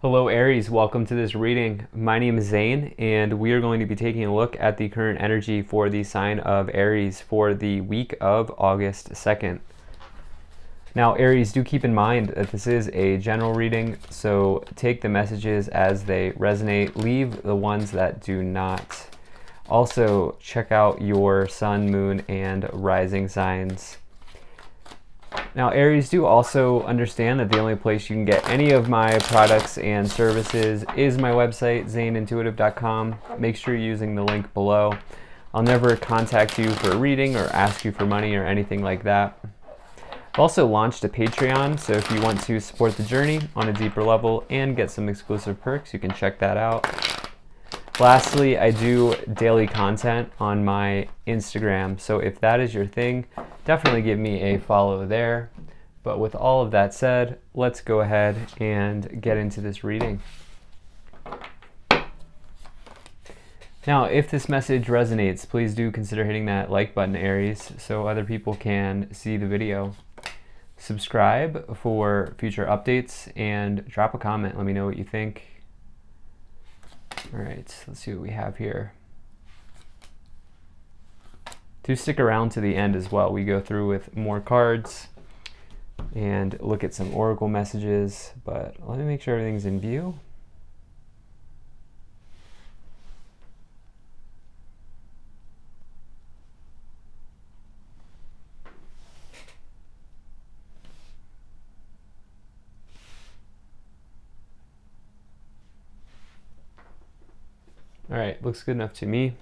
Hello Aries, welcome to this reading. My name is Zane and we are going to be taking a look at the current energy for the sign of Aries for the week of August 2nd. Now Aries, do keep in mind that this is a general reading, so take the messages as they resonate, leave the ones that do not. Also check out your sun, moon, and rising signs. Now, Aries, do also understand that the only place you can get any of my products and services is my website, zaneintuitive.com. Make sure you're using the link below. I'll never contact you for a reading or ask you for money or anything like that. I've also launched a Patreon, so if you want to support the journey on a deeper level and get some exclusive perks, you can check that out. Lastly, I do daily content on my Instagram, so if that is your thing, definitely give me a follow there. But with all of that said, let's go ahead and get into this reading. Now, if this message resonates, please do consider hitting that like button, Aries, so other people can see the video. Subscribe for future updates and drop a comment. Let me know what you think. All right, let's see what we have here. Do stick around to the end as well. We go through with more cards and look at some oracle messages, but let me make sure everything's in view. All right, looks good enough to me.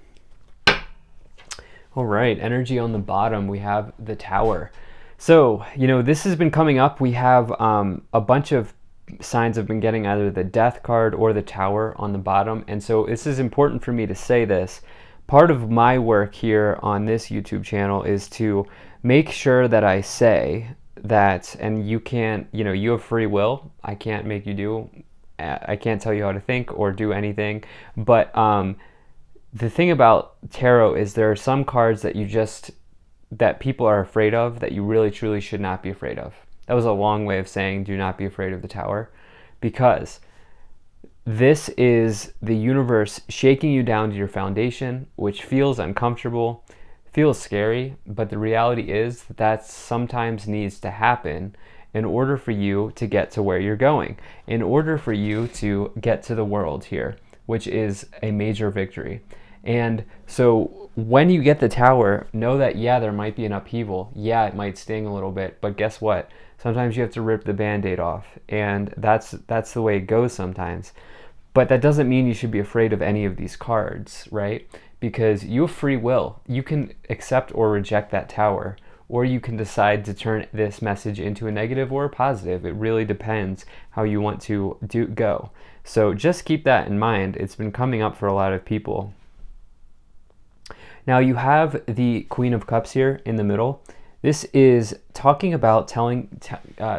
All right, energy on the bottom, we have the Tower. So, this has been coming up. We have a bunch of signs have been getting either the Death card or the Tower on the bottom. And so this is important for me to say this. Part of my work here on this YouTube channel is to make sure that I say that, and you can't, you have free will. I can't make you do, I can't tell you how to think or do anything. But the thing about tarot is there are some cards that people are afraid of that you really truly should not be afraid of. That was a long way of saying do not be afraid of the Tower, because this is the universe shaking you down to your foundation, which feels uncomfortable, feels scary, but the reality is that sometimes needs to happen in order for you to get to where you're going, in order for you to get to the world here, which is a major victory. And so when you get the Tower, know that, yeah, there might be an upheaval. Yeah, it might sting a little bit, but guess what? Sometimes you have to rip the Band-Aid off, and that's the way it goes sometimes. But that doesn't mean you should be afraid of any of these cards, right? Because you have free will. You can accept or reject that Tower, or you can decide to turn this message into a negative or a positive. It really depends how you want to go. So just keep that in mind. It's been coming up for a lot of people. Now you have the Queen of Cups here in the middle. This is talking about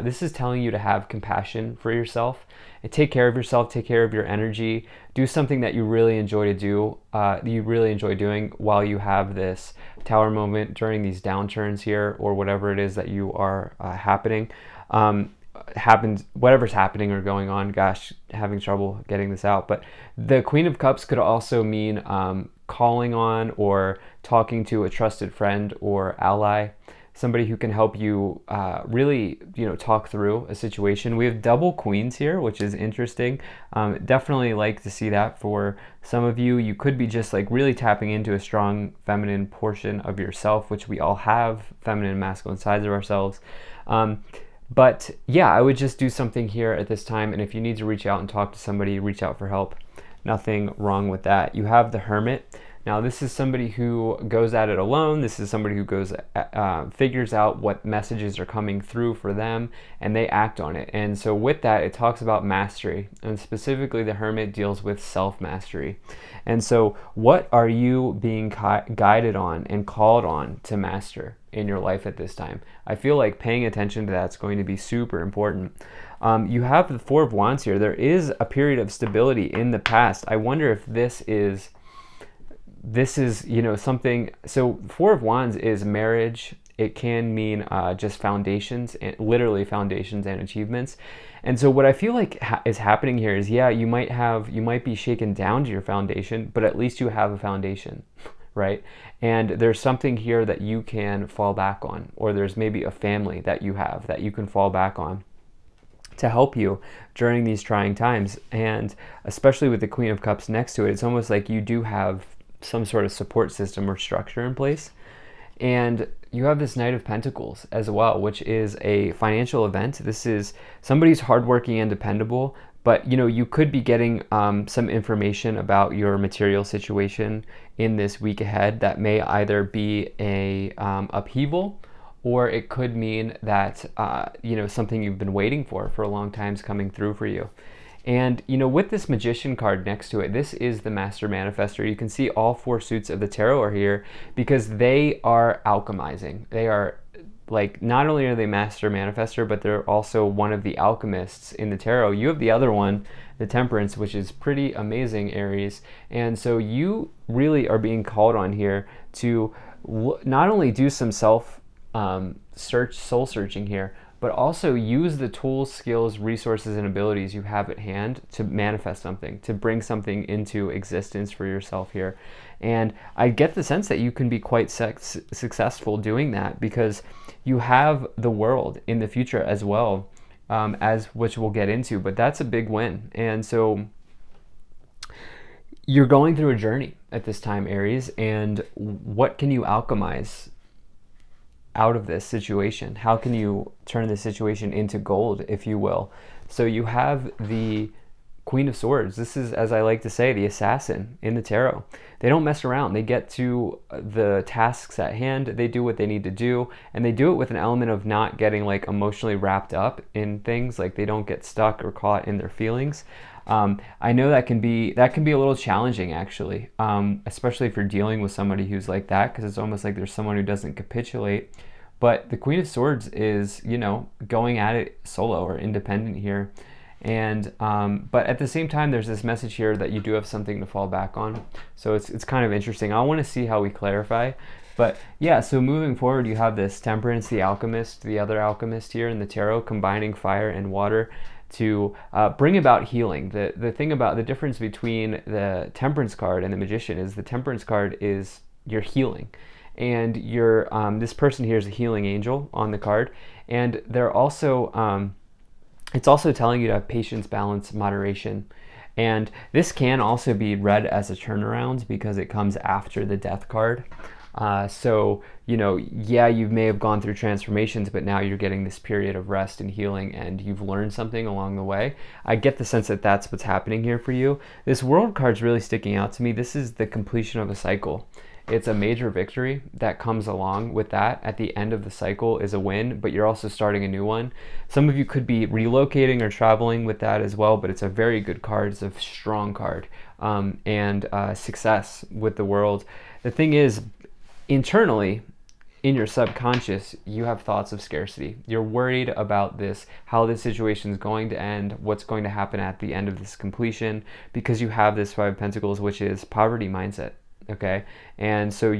this is telling you to have compassion for yourself and take care of yourself, take care of your energy, do something that you really enjoy doing while you have this Tower moment during these downturns here, or whatever it is that you are whatever's happening or going on. Gosh, having trouble getting this out. But the Queen of Cups could also mean calling on or talking to a trusted friend or ally, somebody who can help you really, talk through a situation. We have double queens here, which is interesting. Definitely like to see that for some of you. You could be just like really tapping into a strong feminine portion of yourself, which we all have, feminine and masculine sides of ourselves. But yeah, I would just do something here at this time. And if you need to reach out and talk to somebody, reach out for help. Nothing wrong with that. You have the Hermit. Now this is somebody who goes at it alone. This is somebody who figures out what messages are coming through for them, and they act on it. And so with that, it talks about mastery, and specifically the Hermit deals with self-mastery. And so what are you being guided on and called on to master in your life at this time? I feel like paying attention to that's going to be super important. You have the Four of Wands here. There is a period of stability in the past. I wonder if this is something. So Four of Wands is marriage It can mean just foundations, and literally foundations and achievements. And so what I feel like is happening here is, yeah, you might be shaken down to your foundation, but at least you have a foundation, right? And there's something here that you can fall back on, or there's maybe a family that you have that you can fall back on to help you during these trying times. And especially with the Queen of Cups next to it, it's almost like you do have some sort of support system or structure in place. And you have this Knight of Pentacles as well, which is a financial event. This is somebody's hardworking and dependable, but you could be getting some information about your material situation in this week ahead that may either be a upheaval, or it could mean that something you've been waiting for a long time is coming through for you. And with this Magician card next to it, this is the Master Manifestor. You can see all 4 suits of the tarot are here because they are alchemizing. They are, like, not only are they Master Manifestor, but they're also one of the alchemists in the tarot. You have the other one, the Temperance, which is pretty amazing, Aries. And so you really are being called on here to not only do some soul searching here, but also use the tools, skills, resources, and abilities you have at hand to manifest something, to bring something into existence for yourself here. And I get the sense that you can be quite successful doing that because you have the World in the future as well, as which we'll get into, but that's a big win. And so you're going through a journey at this time, Aries, and what can you alchemize out of this situation? How can you turn this situation into gold, if you will? So you have the Queen of Swords. This is, as I like to say, the assassin in the tarot. They don't mess around. They get to the tasks at hand. They do what they need to do, and they do it with an element of not getting like emotionally wrapped up in things. Like they don't get stuck or caught in their feelings. I know that can be a little challenging, actually, especially if you're dealing with somebody who's like that, because it's almost like there's someone who doesn't capitulate. But the Queen of Swords is, going at it solo or independent here. And but at the same time, there's this message here that you do have something to fall back on. So it's kind of interesting. I want to see how we clarify. But yeah, so moving forward, you have this Temperance, the alchemist, the other alchemist here in the tarot, combining fire and water to bring about healing. The thing about the difference between the Temperance card and the Magician is the Temperance card is you're healing. And you're, this person here is a healing angel on the card. And they're also, it's also telling you to have patience, balance, moderation. And this can also be read as a turnaround because it comes after the Death card. So, yeah, you may have gone through transformations, but now you're getting this period of rest and healing, and you've learned something along the way. I get the sense that that's what's happening here for you. This World card's really sticking out to me. This is the completion of a cycle. It's a major victory that comes along with that. At the end of the cycle is a win, but you're also starting a new one. Some of you could be relocating or traveling with that as well, but it's a very good card. It's a strong card, and success with the World. The thing is, internally, in your subconscious, you have thoughts of scarcity. You're worried about this, how this situation is going to end, what's going to happen at the end of this completion, because you have this Five of Pentacles, which is poverty mindset. Okay, and so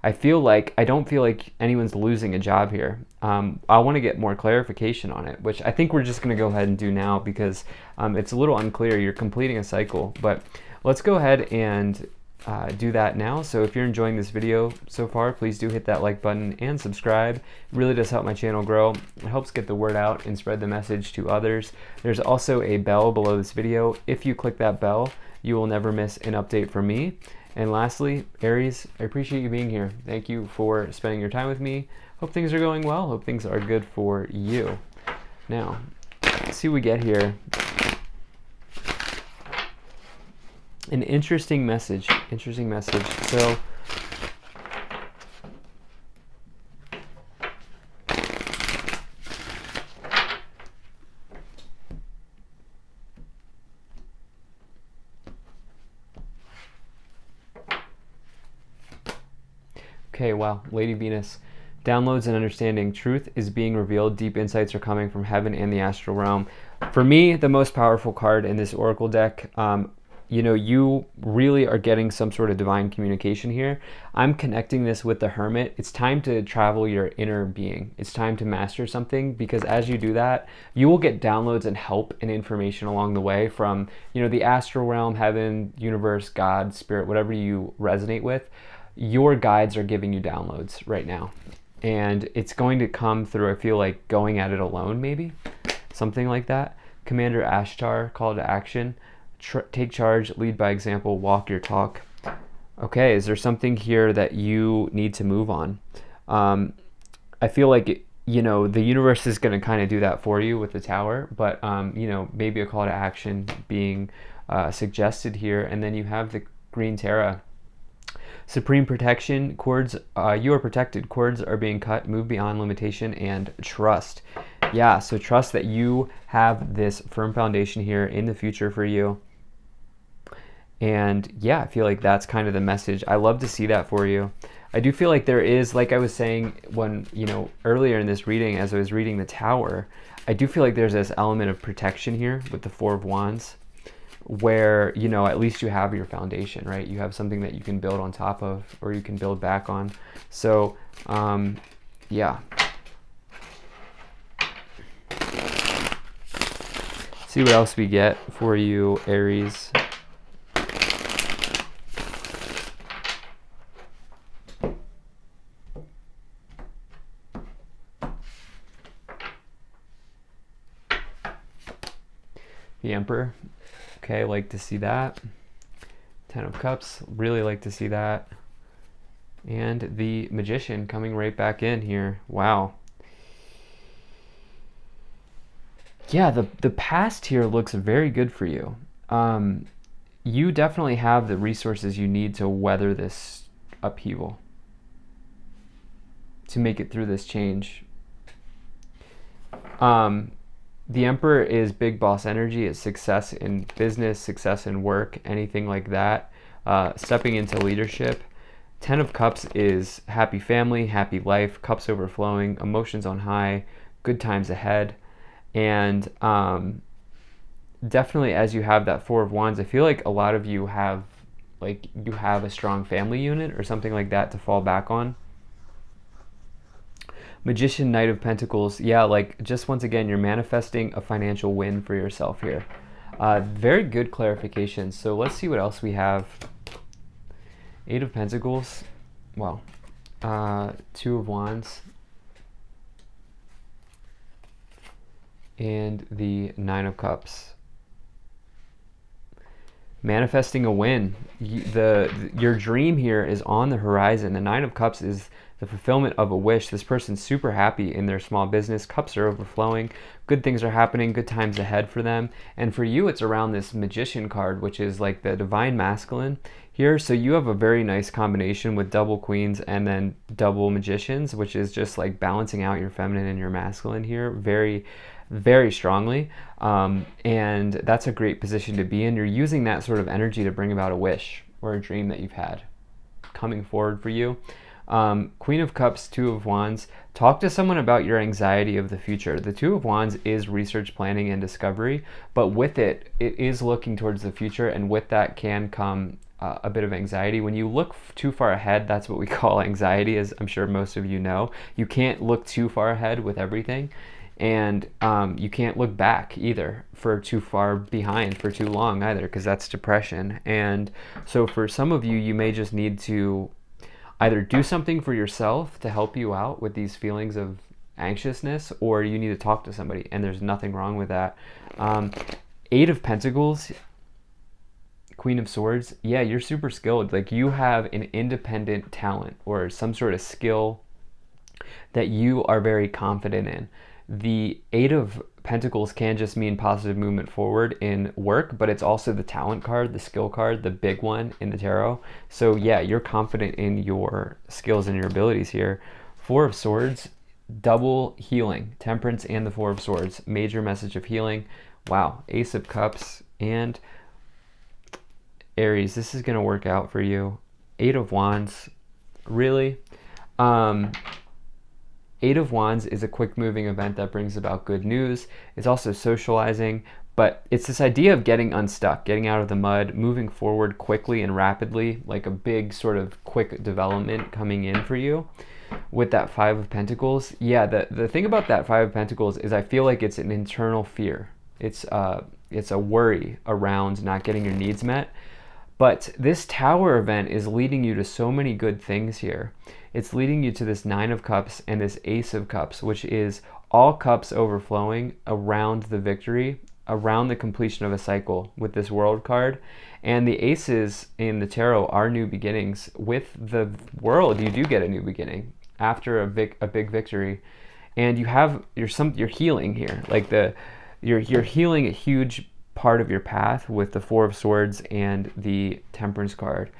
I don't feel like anyone's losing a job here. I want to get more clarification on it, which I think we're just going to go ahead and do now because it's a little unclear. You're completing a cycle, but let's go ahead and do that now. So if you're enjoying this video so far, please do hit that like button and subscribe. It really does help my channel grow. It helps get the word out and spread the message to others. There's also a bell below this video. If you click that bell, you will never miss an update from me. And lastly, Aries, I appreciate you being here. Thank you for spending your time with me. Hope things are going well. Hope things are good for you. Now, let's see what we get here. An interesting message. So, okay, wow, Lady Venus. Downloads and understanding. Truth is being revealed. Deep insights are coming from heaven and the astral realm. For me, the most powerful card in this oracle deck. you really are getting some sort of divine communication here. I'm connecting this with the Hermit. It's time to travel your inner being. It's time to master something, because as you do that, you will get downloads and help and information along the way from, the astral realm, heaven, universe, God, spirit, whatever you resonate with. Your guides are giving you downloads right now. And it's going to come through, I feel like, going at it alone, maybe. Something like that. Commander Ashtar, call to action. Take charge, lead by example, walk your talk. Okay, is there something here that you need to move on? I feel like, the universe is going to kind of do that for you with the Tower, but, maybe a call to action being suggested here. And then you have the Green Terra. Supreme protection, cords, you are protected, cords are being cut, move beyond limitation, and trust. Yeah, so trust that you have this firm foundation here in the future for you. And yeah, I feel like that's kind of the message. I love to see that for you. I do feel like there is, like I was saying when, earlier in this reading, as I was reading the Tower, I do feel like there's this element of protection here with the Four of Wands, where, at least you have your foundation, right? You have something that you can build on top of, or you can build back on. So, yeah. See what else we get for you, Aries. The Emperor. Okay, like to see that. Ten of Cups, really like to see that. And the Magician coming right back in here. Wow. Yeah, the past here looks very good for you. You definitely have the resources you need to weather this upheaval, to make it through this change. The Emperor is big boss energy. It's success in business, success in work, anything like that. Stepping into leadership. Ten of Cups is happy family, happy life, cups overflowing, emotions on high, good times ahead. And definitely, as you have that Four of Wands, I feel like a lot of you have a strong family unit or something like that to fall back on. Magician, Knight of Pentacles. Yeah, like just once again, you're manifesting a financial win for yourself here. Very good clarification. So let's see what else we have. Eight of Pentacles. Well, Two of Wands. And the Nine of Cups. Manifesting a win. Your dream here is on the horizon. The Nine of Cups is the fulfillment of a wish. This person's super happy in their small business. Cups are overflowing. Good things are happening. Good times ahead for them. And for you, it's around this Magician card, which is like the divine masculine here. So you have a very nice combination with double queens and then double magicians, which is just like balancing out your feminine and your masculine here very, very strongly. And that's a great position to be in. You're using that sort of energy to bring about a wish or a dream that you've had coming forward for you. Queen of Cups, Two of Wands. Talk to someone about your anxiety of the future. The Two of Wands is research, planning, and discovery, but with it, it is looking towards the future, and with that can come a bit of anxiety. When you look too far ahead, that's what we call anxiety, as I'm sure most of you know. You can't look too far ahead with everything, and you can't look back either for too far behind for too long either, because that's depression. And so for some of you, you may just need to either do something for yourself to help you out with these feelings of anxiousness, or you need to talk to somebody, and there's nothing wrong with that. Eight of Pentacles, Queen of Swords. Yeah, you're super skilled. Like you have an independent talent or some sort of skill that you are very confident in. The Eight of Pentacles can just mean positive movement forward in work, but it's also the talent card, the skill card, the big one in the tarot. So yeah, you're confident in your skills and your abilities here. Four of Swords, double healing, Temperance and the Four of Swords, major message of healing. Wow. Ace of Cups and Aries, this is going to work out for you. Eight of Wands, really? Eight of Wands is a quick moving event that brings about good news. It's also socializing, But it's this idea of getting unstuck, getting out of the mud, moving forward quickly and rapidly, like a big sort of quick development coming in for you with that Five of Pentacles. Yeah, the thing about that Five of Pentacles is I feel like it's an internal fear. It's a worry around not getting your needs met. But this Tower event is leading you to so many good things here. It's leading you to this Nine of Cups and this Ace of Cups, which is all cups overflowing around the victory, around the completion of a cycle with this World card. And the aces in the tarot are new beginnings. With the World, you do get a new beginning after a big victory. And you're healing here. Like you're healing a huge part of your path with the Four of Swords and the Temperance card.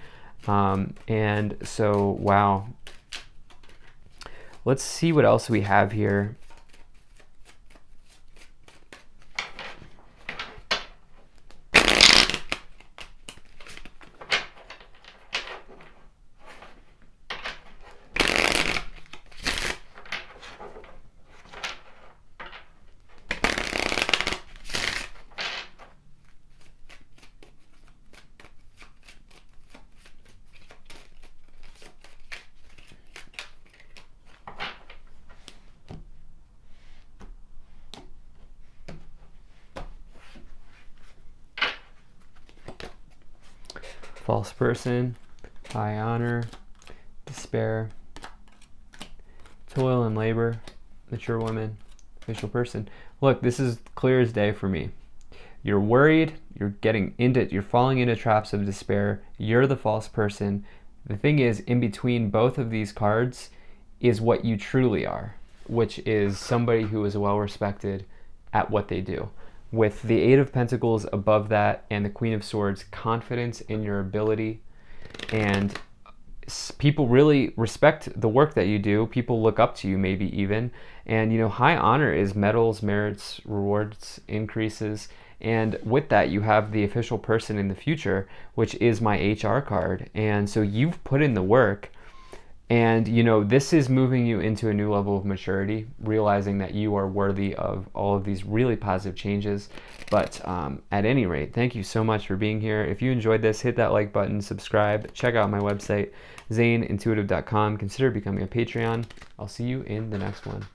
And so, wow. Let's see what else we have here. False person, high honor, despair, toil and labor, mature woman, official person. Look, this is clear as day for me. You're worried, you're falling into traps of despair, you're the false person. The thing is, in between both of these cards is what you truly are, which is somebody who is well respected at what they do. With the Eight of Pentacles above that and the Queen of Swords, confidence in your ability, and people really respect the work that you do. People look up to you, maybe even. And high honor is medals, merits, rewards, increases. And with that, you have the official person in the future, which is my HR card. And so you've put in the work. And, this is moving you into a new level of maturity, realizing that you are worthy of all of these really positive changes. But at any rate, thank you so much for being here. If you enjoyed this, hit that like button, subscribe, check out my website, zaneintuitive.com. Consider becoming a Patreon. I'll see you in the next one.